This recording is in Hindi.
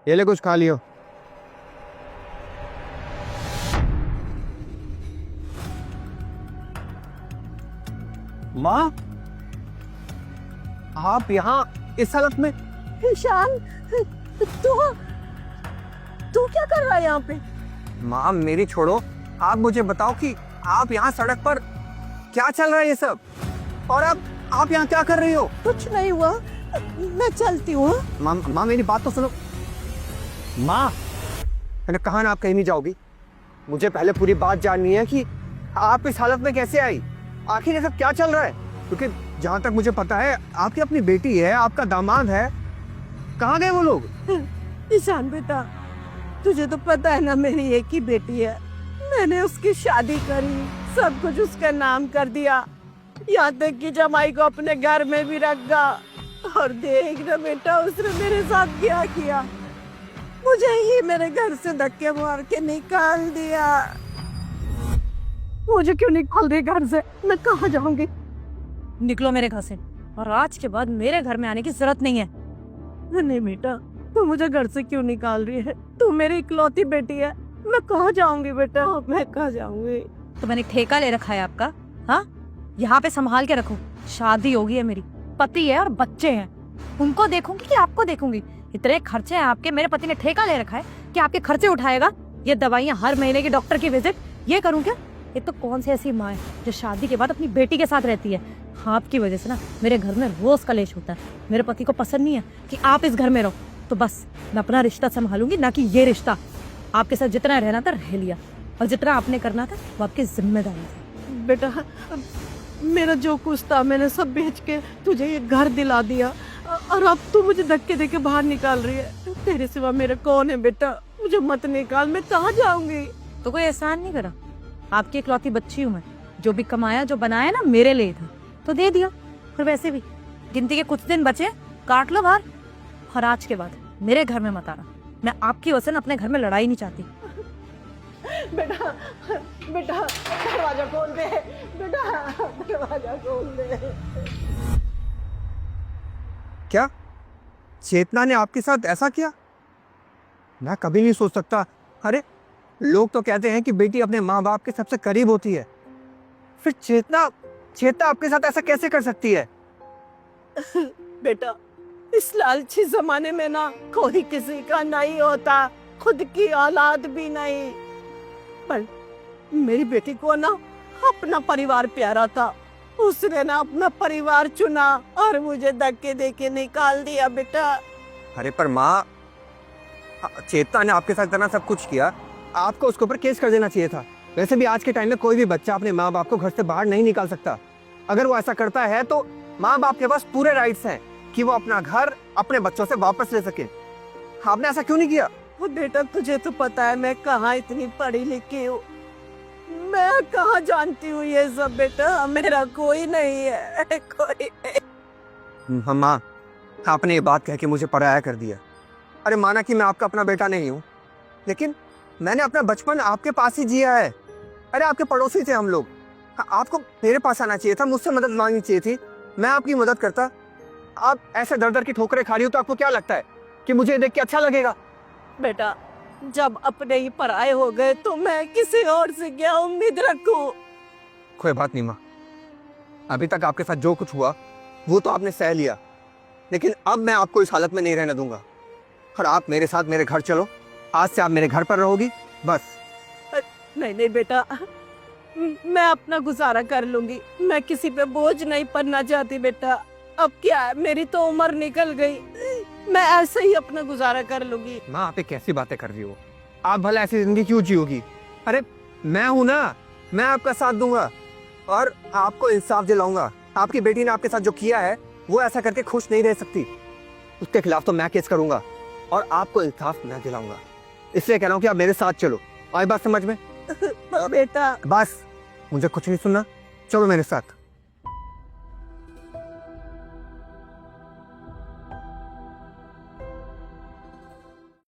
ये ले कुछ खा लियो। माँ, आप यहाँ इस हालत में? ईशान, तू तू क्या कर रहा है यहाँ पे? माँ मेरी छोड़ो, आप मुझे बताओ कि आप यहाँ सड़क पर क्या चल रहा है ये सब, और आप यहाँ क्या कर रही हो? कुछ नहीं हुआ, मैं चलती हूँ। माँ मेरी बात तो सुनो। माँ, मैंने कहा ना आप कहीं नहीं जाओगी। मुझे पहले पूरी बात जाननी है कि आप इस हालत में कैसे आई, आखिर ये सब क्या चल रहा है। क्योंकि जहाँ तक मुझे पता है आपकी अपनी बेटी है, आपका दामाद है, कहाँ गए वो लोग? ईशान बेटा, तुझे तो पता है ना मेरी एक ही बेटी है। मैंने उसकी शादी करी, सब कुछ उसका नाम कर दिया, यहाँ तक कि जमाई को अपने घर में भी रखा। और देख ना बेटा, उसने मेरे साथ क्या किया, मुझे ही मेरे घर से धक्के मार के निकाल दिया। मुझे क्यों निकाल दिया घर से? मैं कहाँ जाऊंगी? निकलो मेरे घर से, और आज के बाद मेरे घर में आने की जरूरत नहीं है। नहीं बेटा, तू मुझे घर से क्यों निकाल रही है? तू मेरी इकलौती बेटी है, मैं कहाँ जाऊंगी बेटा, मैं कहाँ जाऊंगी? तो मैंने ठेका ले रखा है आपका? हाँ, यहाँ पे संभाल के रखो। शादी होगी है मेरी, पति है और बच्चे हैं, उनको देखूंगी कि आपको देखूंगी? इतने खर्चे हैं आपके, मेरे पति ने ठेका ले रखा है कि आपके खर्चे उठाएगा। ये दवाइयाँ, हर महीने की डॉक्टर की विजिट, ये करूँ क्या? ये तो कौन सी ऐसी माँ है जो शादी के बाद अपनी बेटी के साथ रहती है? आपकी वजह से ना मेरे घर में रोज कलेश होता है। मेरे पति को पसंद नहीं है कि आप इस घर में रहो, तो बस मैं अपना रिश्ता संभालूंगी, ना कि ये रिश्ता। आपके साथ जितना रहना था रह लिया, और जितना आपने करना था वो आपकी जिम्मेदारी थी। बेटा, मेरा जो कुछ था मैंने सब बेच के तुझे ये घर दिला दिया, और अब तू मुझे धक्के देके बाहर निकाल रही है। तेरे सिवा मेरा कौन है बेटा? मुझे मत निकाल, मैं कहाँ जाऊंगी? तो कोई एहसान नहीं करा, आपकी इकलौती बच्ची हूँ मैं। जो भी कमाया, जो बनाया ना, मेरे लिए था, तो दे दिया। फिर वैसे भी गिनती के कुछ दिन बचे, काट लो बाहर। और आज के बाद मेरे घर में मत आना, मैं आपकी वजह से अपने घर में लड़ाई नहीं चाहती। बेटा, बेटा दरवाजा खोल दे, बेटा दरवाजा खोल दे। क्या चेतना ने आपके साथ ऐसा किया? मैं कभी नहीं सोच सकता। अरे लोग तो कहते हैं कि बेटी अपने माँ बाप के सबसे करीब होती है, फिर चेतना आपके साथ ऐसा कैसे कर सकती है? बेटा, इस लालची जमाने में ना कोई किसी का नहीं होता, खुद की औलाद भी नहीं। पर मेरी बेटी को ना अपना परिवार प्यारा था, उसने ना अपना परिवार चुना और मुझे धक्के देके निकाल दिया बेटा। अरे पर माँ, चेतना ने आपके साथ इतना सब कुछ किया, आपको उसके ऊपर केस कर देना चाहिए था। वैसे भी आज के टाइम में कोई भी बच्चा अपने माँ बाप को घर से बाहर नहीं निकाल सकता। अगर वो ऐसा करता है तो माँ बाप के पास पूरे राइट्स हैं कि वो अपना घर अपने बच्चों से वापस ले सके। आपने ऐसा क्यों नहीं किया? वो बेटा, तुझे तो पता है मैं कहाँ इतनी पढ़ी लिखी हूँ, मैं कहाँ जानती हूँ ये सब बेटा। मेरा कोई नहीं है, कोई नहीं। माँ, आपने ये बात कह के मुझे पराया कर दिया। अरे माना कि मैं आपका अपना बेटा नहीं हूँ, लेकिन मैंने अपना बचपन आपके पास ही जिया है। अरे आपके पड़ोसी थे हम लोग, आपको मेरे पास आना चाहिए था, मुझसे मदद मांगनी चाहिए थी, मैं आपकी मदद करता। आप ऐसे दर दर की ठोकरें खा रही हो तो आपको क्या लगता है कि मुझे देख के अच्छा लगेगा? बेटा, जब अपने ही पराये हो गए तो मैं किसी और से क्या उम्मीद रखूं? कोई बात नहीं माँ, अभी तक आपके साथ जो कुछ हुआ वो तो आपने सह लिया, लेकिन अब मैं आपको इस हालत में नहीं रहने दूंगा। और आप मेरे साथ मेरे घर चलो, आज से आप मेरे घर पर रहोगी बस। नहीं नहीं बेटा, मैं अपना गुजारा कर लूंगी, मैं किसी पे बोझ नहीं पड़ना चाहती बेटा। अब क्या है, मेरी तो उम्र निकल गई, मैं ऐसे ही अपना गुजारा कर लूंगी। माँ, आप ये कैसी बातें कर रही हो? आप भला ऐसी जिंदगी क्यों जियोगी? अरे मैं हूं ना, मैं आपका साथ दूंगा और आपको इंसाफ दिलाऊंगा। आपकी बेटी ने आपके साथ जो किया है वो ऐसा करके खुश नहीं रह सकती, उसके खिलाफ तो मैं केस करूंगा और आपको इंसाफ मैं दिलाऊंगा। इसलिए कह रहा हूँ कि आप मेरे साथ चलो। आई बात समझ में? बेटा, बस मुझे कुछ नहीं सुनना, चलो मेरे साथ।